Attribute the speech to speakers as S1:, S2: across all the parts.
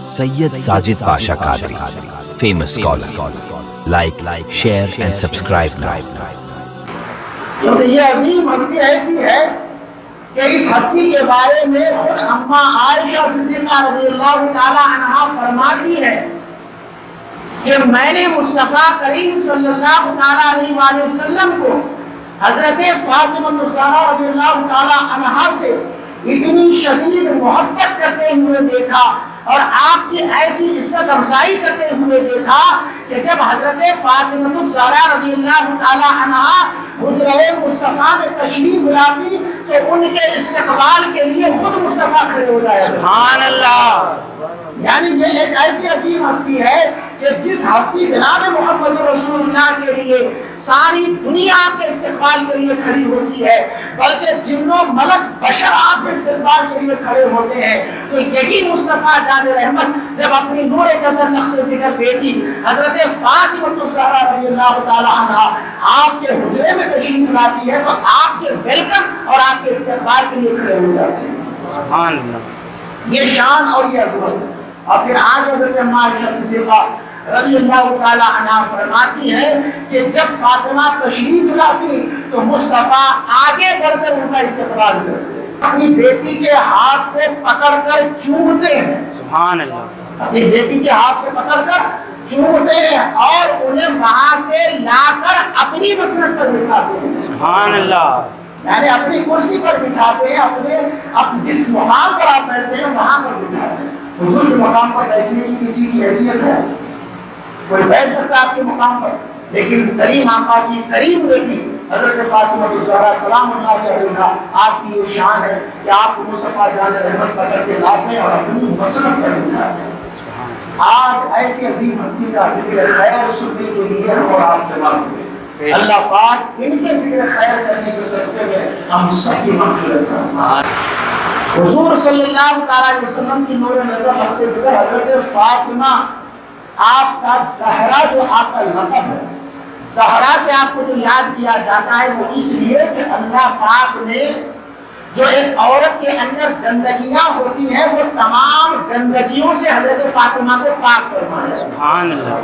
S1: Sayyid Sajid Pasha Qadri, famous scholar. Like, share and subscribe now.
S2: کیونکہ یہ عظیم ہستی ایسی ہے کہ اس ہستی کے بارے میں خود اماں عائشہ صدیقہ رضی اللہ تعالی عنہا فرماتی ہے کہ میں نے مصطفیٰ کریم صلی اللہ تعالی علیہ وآلہ وسلم کو حضرت فاطمہ الزہرا رضی اللہ تعالی عنہا سے اتنی شدید محبت کرتے ہوئے دیکھا اور آپ کی ایسی عزت افزائی کرتے ہوئے دیکھا کہ جب حضرت فاطمہ الزہرا رضی اللہ تعالی عنہا حجرہ مصطفیٰ میں تشریف لاتی تو ان کے استقبال کے لیے خود مصطفیٰ کھڑے ہو جائے. سبحان اللہ. یعنی یہ ایک ایسی عظیم ہستی ہے کہ جس ہستی جناب محمد رسول اللہ کے لیے ساری دنیا آپ کے استقبال کے لیے کھڑی ہوتی ہے، بلکہ جن و ملک بشر آپ کے استقبال کے لیے کھڑے ہوتے ہیں. تو یہی مصطفیٰ جان رحمت جب اپنی نور نظر نقط جگر بیٹی حضرت فاطمہ الزہرا رضی اللہ تعالی عنہا آپ کے حجرے میں تشریف لاتی ہے تو آپ کے ویلکم اور آپ کے استقبال کے لیے کھڑے ہو جاتے ہیں. سبحان اللہ. یہ شان اور یہ عظمت. اور پھر آج حضرت اماں عائشہ صدیقہ رضی اللہ تعالی عنہا فرماتی ہے کہ جب فاطمہ تشریف لاتی تو مصطفیٰ آگے بڑھ کر ان کا استقبال کرتے، اپنی بیٹی کے ہاتھ کو پکڑ کر چومتے ہیں. سبحان اللہ. اپنی بیٹی کے ہاتھ کو پکڑ کر چومتے ہیں اور انہیں وہاں سے لا کر اپنی مسند پر بٹھاتے ہیں. سبحان اللہ. یعنی اپنی کرسی پر بٹھاتے ہیں، اپنے جس مقام پر آپ بیٹھتے ہیں وہاں پر بٹھاتے ہیں. حضور کے مقام پر بیٹھنے کی کسی کی حیثیت ہے؟ کوئی بیٹھ سکتا ہے آپ کے مقام پر، لیکن کریم آقا کی کریم بیٹی حضرت فاطمہ الزہرا سلام اللہ علیہا آپ کی یہ شان ہے کہ آپ کو مصطفیٰ جان رحمت پکڑ کے لاتے ہیں اور اپنی مسند پر بٹھاتے ہیں. آج ایسی عظیم ہستی کا ذکر خیر سننے کے لیے ہم اور آپ جمع ہوئے. اللہ پاک ان کے ذکر خیر کرنے کے صدقے میں ہم سب کی مغفرت فرمائے. حضور صلی اللہ تعالی علیہ وسلم کی نور نظر رکھتے ذکر حضرت فاطمہ آپ کا زہرا جو آپ کا لقب ہے، زہرا سے آپ کو جو یاد کیا جاتا ہے وہ اس لیے کہ اللہ پاک نے جو ایک عورت کے اندر گندگیاں ہوتی ہیں وہ تمام گندگیوں سے حضرت فاطمہ کو پاک فرمایا. سبحان اللہ.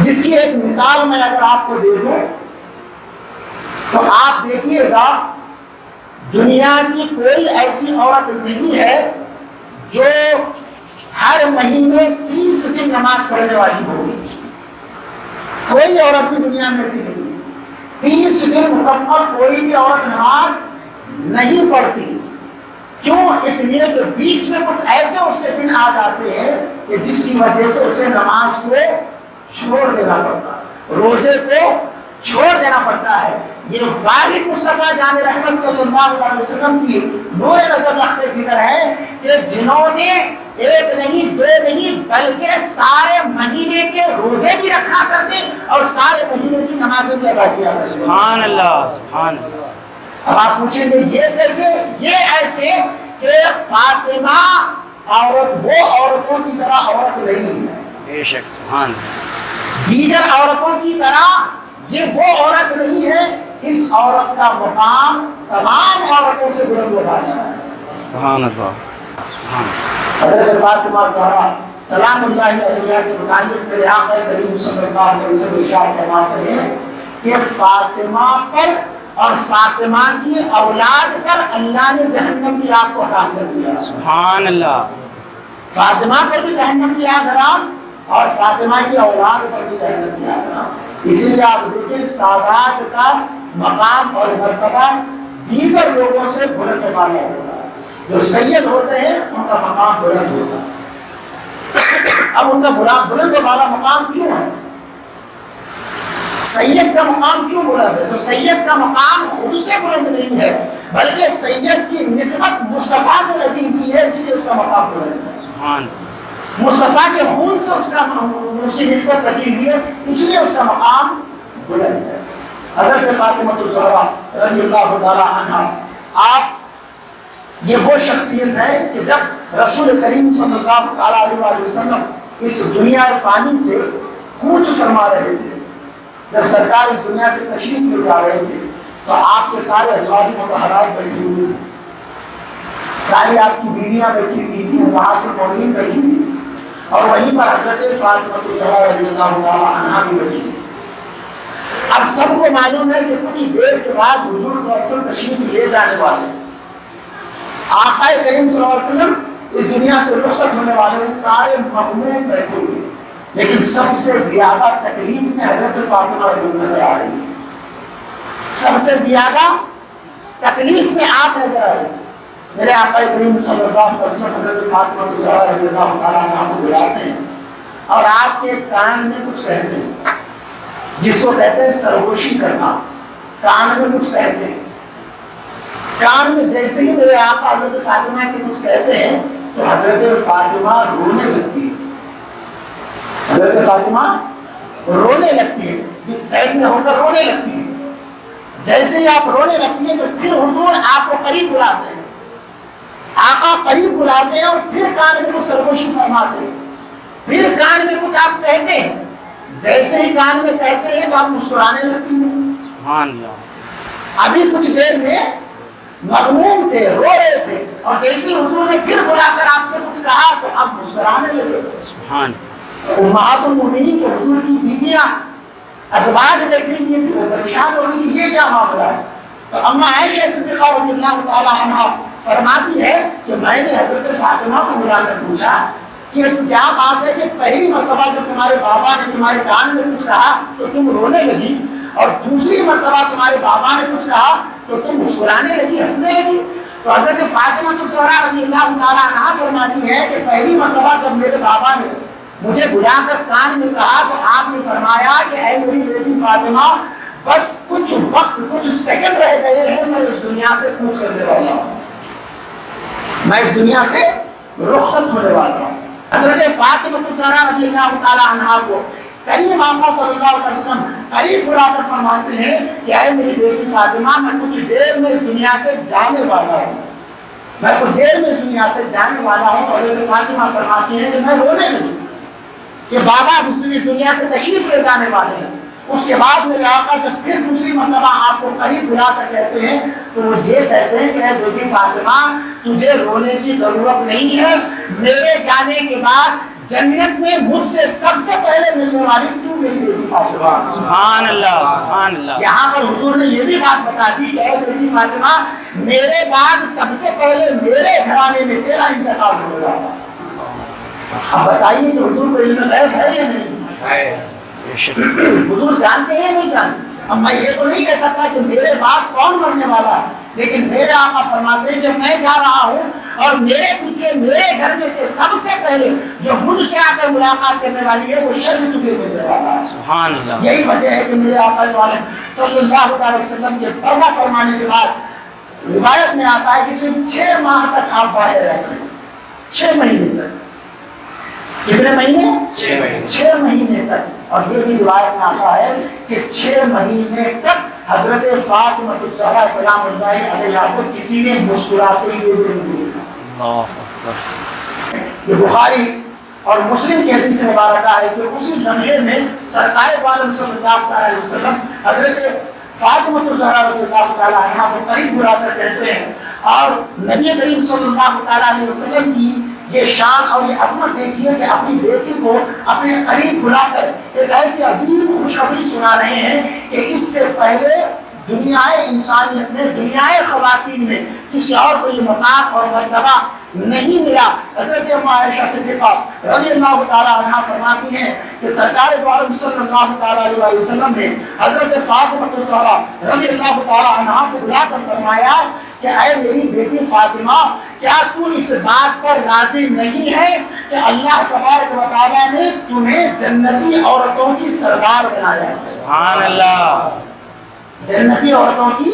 S2: جس کی ایک مثال میں اگر آپ کو دے دوں تو آپ دیکھیے گا دنیا کی کوئی ایسی عورت نہیں ہے جو ہر مہینے 30 دن نماز پڑھنے والی ہوگی. کوئی عورت بھی دنیا میں ایسی نہیں. 30 دن مکمل کوئی بھی عورت نماز نہیں پڑھتی. کیوں؟ اس لیے کہ بیچ میں کچھ ایسے اس کے دن آ جاتے ہیں کہ جس کی وجہ سے اسے نماز کو چھوڑ دینا پڑتا ہے، روزے کو چھوڑ دینا پڑتا ہے. یہ واحد مصطفیٰ جان رحمت صلی اللہ علیہ وسلم کی نور نظر رکھتے ذکر ہے کہ جنہوں نے ایک نہیں دو نہیں بلکہ سارے مہینے کے روزے بھی رکھا کرتے اور سارے مہینے کی نمازیں بھی ادا کیا کرتے. سبحان اللہ. سبحان اللہ. اب آپ پوچھیں گے یہ کیسے؟ یہ ایسے کہ فاطمہ عورت وہ عورتوں کی طرح عورت نہیں ہے. بے شک. سبحان اللہ. دیگر عورتوں کی طرح یہ وہ عورت نہیں ہے. اس عورت کا مقام تمام عورتوں سے بلند و بالا ہے. سبحان اللہ. حضرت فاطمہ زہرا سلام اللہ علیہا کے متعلق میرے آقا کریم صلی اللہ علیہ وسلم ارشاد فرماتے ہیں کہ فاطمہ پر اور فاطمہ کی اولاد پر اللہ نے جہنم کی آگ کو حرام کر دیا. سبحان اللہ. فاطمہ پر بھی جہنم کی آگ حرام اور فاطمہ کی اولاد پر بھی جہنم کی آگ حرام. اسی لیے آپ دیکھیں سادات کا مقام اور مرتبہ دیگر لوگوں سے بلند و بالا ہوتا ہے. جو سید ہوتے ہیں ان کا مقام بلند ہوتا ہے. اب ان کا بلند و بالا مقام کیوں ہے؟ سید کا مقام کیوں بلند ہے؟ تو سید کا مقام خود سے بلند نہیں ہے بلکہ سید کی نسبت مصطفیٰ سے لگی ہوئی ہے، اس لیے اس کا مقام بلند ہے. سبحان. مصطفیٰ کے خون سے اس کی نسبت لگی ہوئی ہے، اس لیے اس کا مقام بلند ہے. حضرت فاطمہ الزہرا رضی اللہ تعالی عنہا آپ یہ وہ شخصیت ہے کہ جب رسول کریم صلی اللہ تعالی علیہ وسلم اس دنیا فانی سے کوچ فرما رہے تھے، جب سرکار اس دنیا سے تشریف لے جا رہے تھے تو آپ کے سارے ازواج مطہرات بیٹھی ہوئی تھی. ساری آپ کی بیویاں بیٹھی ہوئی تھی، امہات المومنین بیٹھی ہوئی تھی، اور وہیں پر حضرت فاطمہ الزہرا رضی اللہ تعالی عنہا بھی بیٹھی ہوئی۔ اب سب کو معلوم ہے کہ کچھ دیر کے بعد حضور صلی اللہ علیہ وسلم تشریف لے جانے والے ہیں۔ آقا کریم صلی اللہ علیہ وسلم اس دنیا سے رخصت ہونے والے ہیں، سارے مغموم بیٹھے ہوئے، لیکن سب سے زیادہ تکلیف میں حضرت فاطمہ رضی اللہ نظر آ رہی ہے، سب سے زیادہ تکلیف میں آپ نظر آ رہے ہیں۔ میرے آقا کریم صلی اللہ علیہ وسلم حضرت فاطمہ الزہرا رضی اللہ تعالیٰ عنہا کو بلاتے ہیں اور آپ کے کان میں کچھ کہتے ہیں، جس کو کہتے ہیں سرگوشی کرنا، کان میں کچھ کہتے ہیں۔ کان میں جیسے ہی میرے آقا حضرت فاطمہ کے کچھ کہتے ہیں تو حضرت فاطمہ رونے لگتی ہے، حضرت فاطمہ رونے لگتی ہے، سائڈ میں ہو کر رونے لگتی ہے۔ جیسے ہی آپ رونے لگتی ہیں تو پھر حضور آپ کو قریب بلاتے ہیں، آقا قریب بلاتے ہیں اور پھر کان میں کچھ سرگوشی فرماتے ہیں، پھر کان میں کچھ آپ کہتے ہیں۔ جیسے ہی کان میں کہتے ہیں تو آپ مسکرانے لگتی ہیں۔ سبحان اللہ۔ ابھی کچھ دیر میں مغموم تھے، رو رہے تھے، اور جیسے حضور نے پھر بلا کر آپ سے کچھ کہا تو آپ مسکرانے لگے۔ سبحان اللہ۔ امہات المومنین جو حضور کی بیویاں ازواج بیٹھی ہوئی تھی وہ پریشان ہو گئی کہ یہ کیا معاملہ ہے۔ تو اما عائشہ صدیقہ رضی اللہ تعالی عنہا فرماتی ہے کہ میں نے حضرت فاطمہ کو بلا کر پوچھا کہ کیا بات ہے کہ پہلی مرتبہ جب تمہارے بابا نے تمہارے کان میں کچھ کہا تو تم رونے لگی، اور دوسری مرتبہ تمہارے بابا نے کچھ کہا تو تم مسکرانے لگی، ہنسنے لگی۔ تو حضرت فاطمہ الزہرا رضی اللہ تعالیٰ عنہا فرماتی ہے کہ پہلی مرتبہ جب میرے بابا نے مجھے بلا کر کان میں کہا تو آپ نے فرمایا کہ اے میری بیٹی فاطمہ، بس کچھ وقت، کچھ سیکنڈ رہ گئے ہیں، میں اس دنیا سے کوچ کرنے والا ہوں، میں اس دنیا سے رخصت ہونے والا ہوں۔ حضرت فاطمہ الزہرا رضی اللہ تعالیٰ عنہا کو کریم آقا صلی اللہ علیہ وسلم قریب بلا کر فرماتے ہیں کہ اے میری بیٹی فاطمہ، میں کچھ دیر میں اس دنیا سے جانے والا ہوں، میں کچھ دیر میں اس دنیا سے جانے والا ہوں۔ اور حضرت فاطمہ فرماتی ہیں کہ میں رونے لگی کہ بابا اس دنیا سے تشریف لے جانے والے ہیں۔ اس کے بعد میرے آقا جب پھر دوسری مرتبہ آپ کو قریب بلا کر کہتے ہیں تو وہ یہ کہتے ہیں کہ اے بیٹی فاطمہ، تجھے رونے کی ضرورت نہیں ہے، میرے جانے کے بعد جنت میں مجھ سے سب سے پہلے ملنے والی تو میری بیٹی فاطمہ۔ سبحان اللہ، سبحان اللہ۔ یہاں پر حضور نے یہ بھی بات بتا دی کہ اے بیٹی فاطمہ، میرے بعد سب سے پہلے میرے گھرانے میں تیرا انتقال ہوگا۔ اب بتائیے کہ حضور کو علم غیب ہے یا نہیں؟ حضور جانتے ہیں نہیں جانتے؟ اب میں یہ تو نہیں کہہ سکتا کہ میرے بعد کون مرنے والا ہے، لیکن میرے آقا فرماتے ہیں کہ میں جا رہا ہوں اور میرے پیچھے میرے گھر میں سے سب سے پہلے جو مجھ سے آ کر ملاقات کرنے والی ہے وہ شرف تجھے ملنے والا ہے۔ سبحان اللہ۔ یہی وجہ ہے کہ میرے آقا عالم صلی اللہ علیہ وسلم کے پردہ فرمانے کے بعد روایت میں آتا ہے کہ صرف 6 ماہ تک آپ باہر رہتے ہیں، 6 مہینے تک۔ کتنے مہینے؟ 6 مہینے۔ 6 مہینے تک۔ اور یہ بھی روایت میں آتا ہے کہ 6 مہینے تک حضرت فاطمہ الزہرا سلام اللہ علیہا کو کسی نے مسکراتے ہوئے نہیں دیکھا۔ یہ بخاری اور مسلم کی حدیث مبارکہ ہے کہ اسی لمحے میں سرکار عالم صلی اللہ علیہ وسلم حضرت فاطمہ الزہرا رضی اللہ تعالیٰ عنہا کو قریب بلا کر کہتے ہیں، اور نبی کریم صلی اللہ تعالیٰ علیہ وسلم کی یہ شان اور یہ عظمت دیکھیے کہ اپنی بیٹی کو اپنے قریب بلا کر ایک ایسی عظیم خوشخبری سنا رہے ہیں کہ اس سے پہلے دنیائے انسانیت میں، دنیائے خواتین میں کسی اور کو یہ مقام اور مرتبہ نہیں ملا۔ حضرت اما عائشہ صدیقہ رضی اللہ تعالیٰ عنہا فرماتی ہیں کہ سرکار دو عالم صلی اللہ تعالیٰ علیہ وسلم نے حضرت فاطمہ الزہرا رضی اللہ تعالیٰ عنہا کو بلا کر فرمایا کہ اے میری بیٹی فاطمہ، کیا تو اس بات پر راضی نہیں ہے کہ اللہ تبارک و تعالیٰ نے تمہیں جنتی عورتوں کی سردار بنایا ہے؟ سبحان اللہ۔ جنتی عورتوں کی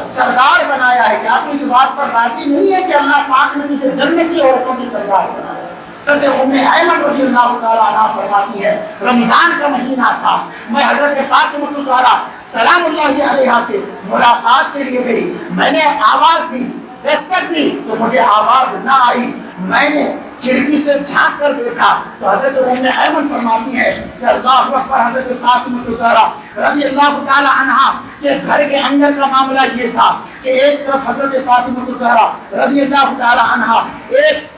S2: سردار بنایا ہے، کیا تو اس بات پر راضی نہیں ہے کہ اللہ پاک نے تجھے جنتی عورتوں کی سردار بنایا ہے؟ حضرت ام ایمن رضی اللہ تعالیٰ عنہ فرماتی ہے رمضان کا مہینہ تھا، میں حضرت فاطمہ الزہرا سلام اللہ علیہا سے ملاقات کے لیے گئی، میں نے آواز دی، دستک دی تو مجھے آواز نہ آئی، میں نے کھڑکی سے جھانک کر دیکھا تو حضرت ام ایمن فرماتی ہے کہ اللہ اکبر، حضرت فاطمہ الزہرا رضی اللہ تعالی عنہا کے گھر کے اندر کا معاملہ یہ تھا کہ ایک طرف حضرت فاطمہ الزہرا رضی اللہ تعالی عنہا ایک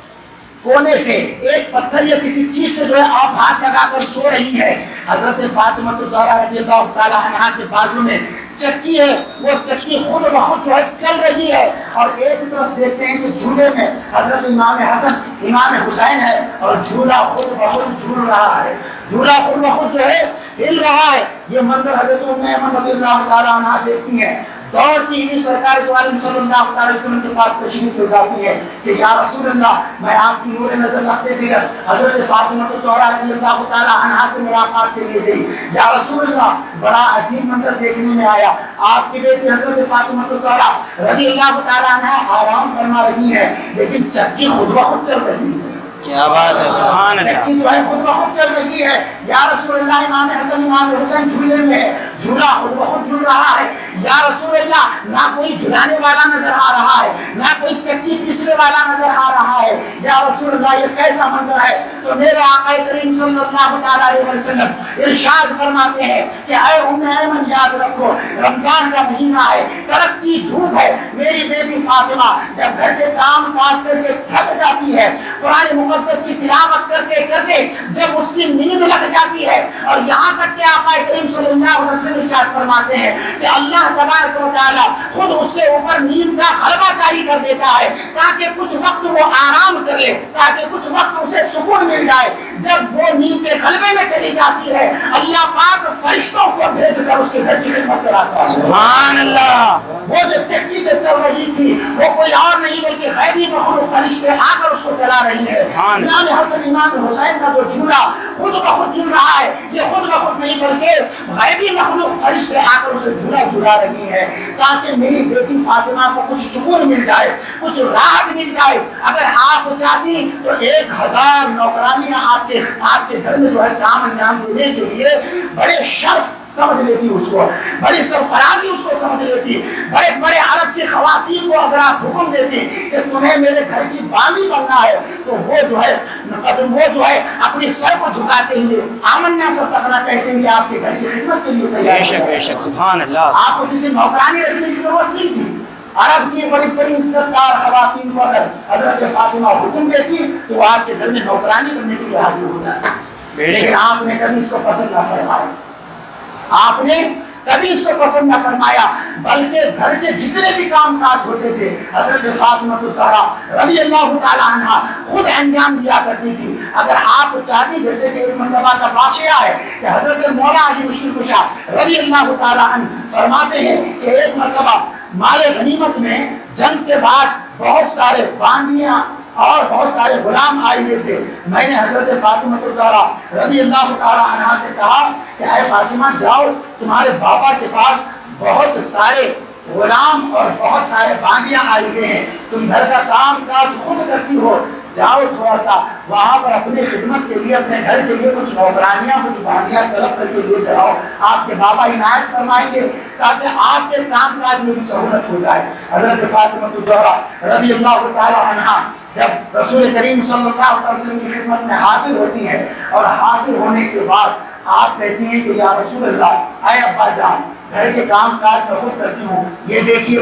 S2: کونے سے ایک پتھر یا کسی چیز سے جو ہے آپ ہاتھ لگا کر سو رہی ہے. حضرت فاطمہ الزہرا رضی اللہ تعالی عنہا کے بازو میں چکی ہے، وہ چکی خود بخود جو ہے چل رہی ہے، اور ایک طرف دیکھتے ہیں کہ جھولے میں حضرت امام حسن امام حسین ہے اور جھولا خود بخود جھول رہا ہے، جھولا خود بخود جو ہے ہل رہا ہے. یہ منظر حضرت ام ایمن رضی اللہ تعالی عنہا دیکھتی ہیں، دوڑتی ہوئی سرکار دو عالم صلی اللہ علیہ وسلم کے پاس تشریف لے جاتی ہے کہ یا رسول اللہ، میں آپ کی نور نظر رکھتے تھے حضرت فاطمہ الزہرا رضی اللہ تعالی عنہا سے ملاقات کے لیے گئی. یا رسول اللہ، بڑا عجیب منظر دیکھنے میں آیا، آپ کی بیٹی حضرت فاطمہ الزہرا رضی اللہ تعالی عنہا آرام فرما رہی ہے لیکن چکی خود بخود چل رہی ہے.
S3: کیا بات ہے، سبحان اللہ.
S2: چکی جو ہے خود بخود چل رہی ہے. یا رسول اللہ، امام حسن امام حسین جھولے میں ہے، جھولا خود بخود جھول رہا ہے. یا رسول اللہ، نہ کوئی جھلانے والا نظر آ رہا ہے، نہ کوئی چکی پیسنے والا نظر آ رہا ہے. یا رسول اللہ، یہ کیسا منظر ہے؟ تو میرے آقا کریم صلی اللہ علیہ وسلم ارشاد فرماتے ہیں کہ اے ام ایمن، یاد رکھو رمضان کا مہینہ ہے، کڑکتی دھوپ ہے، میری بیٹی فاطمہ جب گھر کے کام کاج کر کے تھک جاتی ہے، قرآن مقدس کی تلاوت کرتے کرتے جب اس کی نیند لگ جاتی ہے، اور یہاں تک کہ آقا کریم صلی اللہ علیہ وسلم ارشاد فرماتے ہیں کہ اللہ تبارک و تعالی خود اس کے اوپر نیند کا غلبہ طاری کر دیتا ہے تاکہ کچھ وقت وہ آرام کر لے، تاکہ کچھ وقت اسے سکون مل جائے. جب وہ نیند کے غلبے میں چلی جاتی ہے، اللہ پاک فرشتوں کو بھیج کر اس کے گھر کی خدمت کراتا ہے.
S3: سبحان اللہ.
S2: وہ جو چکی جو چل رہی تھی وہ کوئی اور نہیں بلکہ غیبی مخلوق فرشتے آ کر اس کو چلا رہی ہے. امام حسن امام حسین کا جو جھولا خود بخود جھول رہا ہے، یہ خود بخود نہیں بلکہ غیبی مخلوق فرشتے آ کر اسے جھولا جھلا رہی ہے تاکہ میری بیٹی فاطمہ کو کچھ سکون مل جائے، کچھ راحت مل جائے. اگر آپ چاہتی تو 1000 نوکرانیاں آپ کے گھر میں جو ہے کام انجام دینے کے لیے بڑے شرف سمجھ لیتی، اس کو بڑی سرفرازی اس کو سمجھ لیتی. بڑے بڑے عرب کی خواتین کو اگر آپ حکم دیتی کہ تمہیں میرے گھر کی باندھی بننا ہے تو وہ جو ہے اپنی سر کو جھکاتے ہوئے آمنا صدقنا کہتے ہیں کہ آپ کے گھر کی خدمت کے لیے تیار.
S3: بے شک بے شک، سبحان اللہ.
S2: آپ کو کسی نوکرانی رکھنے کی ضرورت نہیں تھی. عرب کی بڑی بڑی عزت دار خواتین کو اگر حضرت فاطمہ حکم دیتی تو وہ آپ کے گھر میں نوکرانی بننے کے لیے حاضر ہو جاتی. لیکن آپ نے کبھی اس کو پسند نہ فرمایا، آپ نے کبھی اس کو پسند نہ فرمایا، بلکہ گھر کے جتنے بھی کام کاج ہوتے تھے حضرت فاطمہ الزہرا رضی اللہ تعالی عنہا خود انجام دیا کرتی تھی. اگر آپ چاہتی، جیسے کہ ایک مرتبہ کا واقعہ ہے کہ حضرت مولا علی مشکل کشا رضی اللہ تعالی عنہ فرماتے ہیں کہ ایک مرتبہ مال غنیمت میں جنگ کے بعد بہت سارے باندیاں اور بہت سارے غلام آئے ہوئے تھے. میں نے حضرت فاطمہ الزہرا رضی اللہ تعالی عنہا سے کہا کہ اے فاطمہ، جاؤ، تمہارے بابا کے پاس بہت سارے غلام اور بہت سارے باندیاں آئے ہوئے ہیں، تم گھر کا کام کاج خود کرتی ہو، جاؤ تھوڑا سا وہاں پر اپنی خدمت کے لیے، اپنے گھر کے لیے کچھ نوکرانیاں کچھ باندیاں طلب کر کے لے جاؤ، آپ کے بابا عنایت فرمائیں گے تاکہ آپ کے کام کاج میں بھی سہولت ہو جائے. حضرت فاطمہ الزہرا رضی اللہ تعالی عنہا جب رسول کریم صلی اللہ علیہ وسلم کی خدمت میں حاضر ہوتی ہے اور حاضر ہونے کے بعد آپ کہتی ہیں کہ یا رسول اللہ، اے ابا جان، گھر کے کام کاج میں خود کرتی ہوں، یہ دیکھیے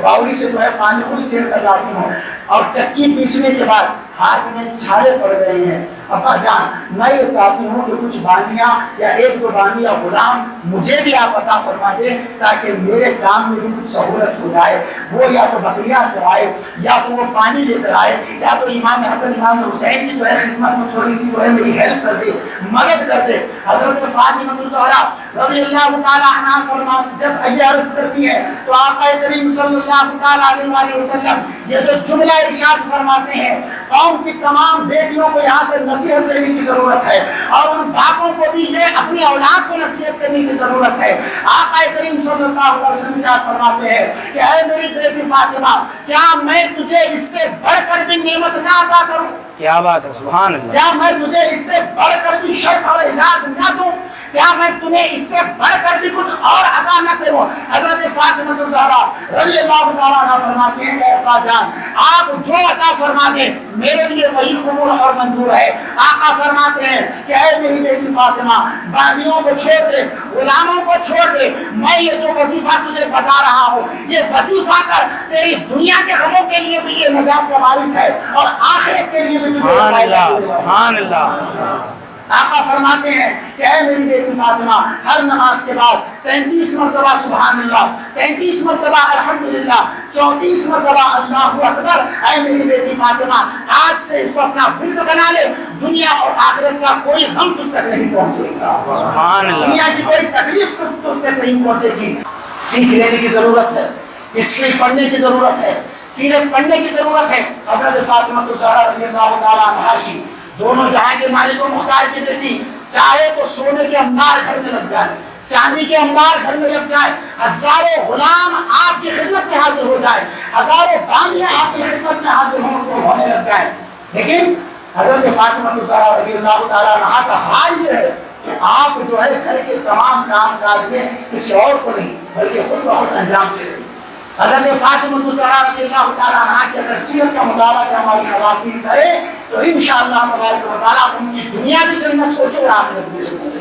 S2: باولی سے جو ہے پانی خود سیر کر لاتی ہوں، اور چکی پیسنے کے بعد ہاتھ میں چھالے پڑ گئے ہیں. ابا جان، میں یہ چاہتی ہوں کہ کچھ باندیاں یا 1-2 باندیاں غلام مجھے بھی آپ عطا فرما دیں تاکہ میرے کام میں بھی کچھ سہولت ہو جائے. وہ یا تو بکریاں چرائے، یا تو وہ پانی لے کر آئے، یا تو امام حسن امام حسین کی جو ہے خدمت میں تھوڑی سی جو ہے میری ہیلپ کر دے، مدد کر دے. حضرت فاطمہ الزہرا رضی اللہ تعالی عنہا جب یہ عرض کرتی ہے تو آقا کریم صلی اللہ تعالی علیہ وسلم یہ جو جملہ ارشاد فرماتے ہیں، قوم کی تمام بیٹیوں کو یہاں سے نصیحت دینے کی ضرورت ہے اور ان باپوں کو بھی یہ اپنی اولاد کو نصیحت کرنے کی ضرورت ہے. آقا کریم صلی اللہ علیہ وسلم ارشاد فرماتے ہیں کہ اے میری بیٹی فاطمہ، کیا میں تجھے اس سے بڑھ کر بھی نعمت نہ عطا کروں؟
S3: کیا بات ہے، سبحان اللہ.
S2: کیا میں تجھے اس سے بڑھ کر بھی شرف اور اعزاز نہ دوں؟ کیا میں تمہیں اس سے بڑھ کر بھی کچھ اور عطا نہ کروں؟ حضرت فاطمہ الزہرا رضی اللہ تعالیٰ عنہا فرماتی ہیں کہ ابا جان آپ جو عطا فرما دیں میرے لیے وہی قبول اور منظور ہے۔ آقا فرماتے ہیں کہ اے میری بیٹی فاطمہ باندیوں کو چھوڑ دے، غلاموں کو چھوڑ دے، میں یہ جو وظیفہ تجھے بتا رہا ہوں یہ وظیفہ کر، تیری دنیا کے غموں کے لیے بھی یہ نجات کا باعث ہے اور آخرت کے لیے بھی تجھے
S3: سبحان
S2: فائدہ
S3: اللہ،
S2: دے گا۔
S3: سبحان اللہ۔
S2: آقا فرماتے ہیں کہ اے میری بیٹی فاطمہ ہر نماز کے بعد 33 مرتبہ سبحان اللہ، 33 مرتبہ الحمدللہ، 34 مرتبہ اللہ اکبر۔ اے میری بیٹی فاطمہ آج سے اس کو اپنا ورد بنا لے، دنیا اور آخرت کا کوئی غم تجھ تک نہیں پہنچے گا،
S3: سبحان اللہ۔
S2: دنیا کی کوئی تکلیف تجھ تک نہیں پہنچے گی۔ سیکھ لینے کی ضرورت ہے، ہسٹری پڑھنے کی ضرورت ہے، سیرت پڑھنے کی ضرورت ہے۔ حضرت فاطمہ الزہرا رضی اللہ تعالیٰ عنہا کی دونوں جہاں کے مالک و مختار کی بیٹی، چاہے تو سونے کے انبار گھر میں لگ جائے، چاندی کے انبار گھر میں لگ جائے، ہزاروں غلام آپ کی خدمت میں حاضر ہو جائے، ہزاروں باندیاں آپ کی خدمت میں حاضر ہونے لگ جائے، لیکن حضرت فاطمہ الزہرا رضی اللہ تعالیٰ عنہا کا حال یہ ہے کہ آپ جو ہے گھر کے تمام کام کاج میں کسی اور کو نہیں بلکہ خود بخود انجام دے رہے ہیں۔ حضرت فاطمہ الزہرا رضی اللہ تعالیٰ عنہا کی اگر سیرت کا مطالعہ کہ ہماری خواتین کرے تو انشاءاللہ تبارک و تعالیٰ ان کی دنیا بھی جنت ہوگی اور آخرت بھی جنت ہوگی۔